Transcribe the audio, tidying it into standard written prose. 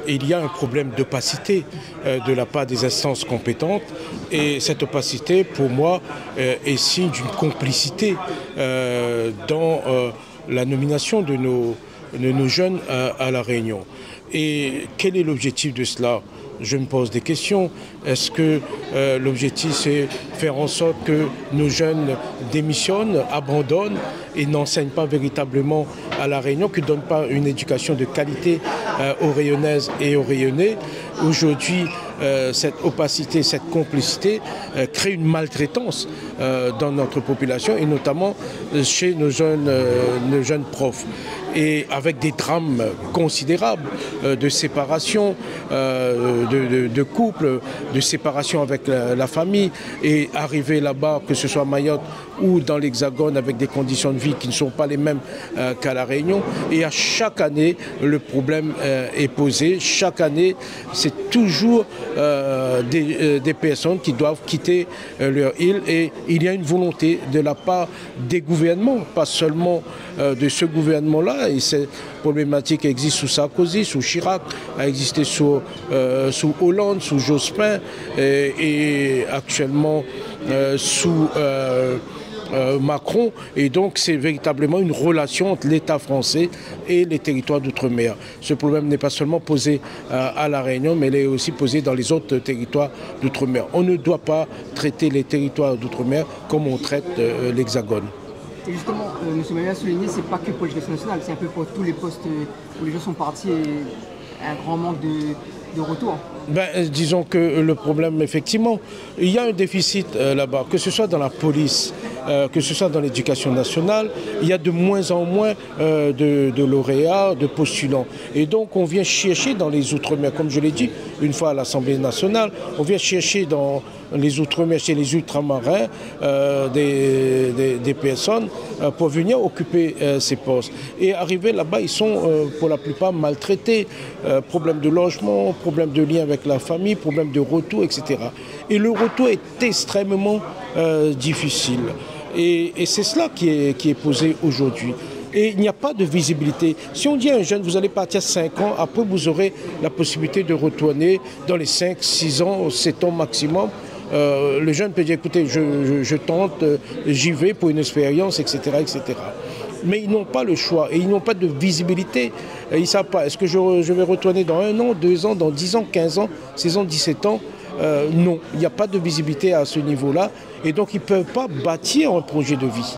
il y a un problème d'opacité de la part des instances compétentes et cette opacité, pour moi, est signe d'une complicité dans la nomination de nos jeunes à La Réunion. Et quel est l'objectif de cela ? Je me pose des questions. Est-ce que l'objectif, c'est faire en sorte que nos jeunes démissionnent, abandonnent et n'enseignent pas véritablement à La Réunion, qu'ils ne donnent pas une éducation de qualité aux Réunionnaises et aux Réunionnais? Aujourd'hui, cette opacité, cette complicité crée une maltraitance dans notre population et notamment chez nos jeunes profs. Et avec des drames considérables de séparation, de couple, de séparation avec la famille et arriver là-bas, que ce soit à Mayotte ou dans l'Hexagone, avec des conditions de vie qui ne sont pas les mêmes qu'à La Réunion. Et à chaque année, le problème est posé. Chaque année, c'est toujours des personnes qui doivent quitter leur île et il y a une volonté de la part des gouvernements, pas seulement de ce gouvernement-là. Et cette problématique existe sous Sarkozy, sous Chirac, a existé sous Hollande, sous Jospin et actuellement sous Macron. Et donc c'est véritablement une relation entre l'État français et les territoires d'outre-mer. Ce problème n'est pas seulement posé à La Réunion, mais il est aussi posé dans les autres territoires d'outre-mer. On ne doit pas traiter les territoires d'outre-mer comme on traite l'Hexagone. Et justement, M. Maillot a souligné, c'est pas que pour l'éducation nationale, c'est un peu pour tous les postes où les gens sont partis et un grand manque de retour. Disons que le problème, effectivement, il y a un déficit là-bas, que ce soit dans la police, que ce soit dans l'éducation nationale, il y a de moins en moins de lauréats, de postulants. Et donc on vient chercher dans les Outre-mer, comme je l'ai dit une fois à l'Assemblée nationale, on vient chercher dans les Outre-mer, chez les ultramarins, des personnes pour venir occuper ces postes. Et arriver là-bas, ils sont pour la plupart maltraités, problème de logement, problème de lien avec la famille, problème de retour, etc. Et le retour est extrêmement difficile. Et c'est cela qui est posé aujourd'hui. Et il n'y a pas de visibilité. Si on dit à un jeune, vous allez partir 5 ans, après vous aurez la possibilité de retourner dans les 5, 6 ans, 7 ans maximum. Le jeune peut dire, écoutez, je tente, j'y vais pour une expérience, etc., etc. Mais ils n'ont pas le choix et ils n'ont pas de visibilité. Ils ne savent pas, est-ce que je vais retourner dans 1 an, 2 ans, dans 10 ans, 15 ans, 16 ans, 17 ans? Non, il n'y a pas de visibilité à ce niveau-là. Et donc ils ne peuvent pas bâtir un projet de vie.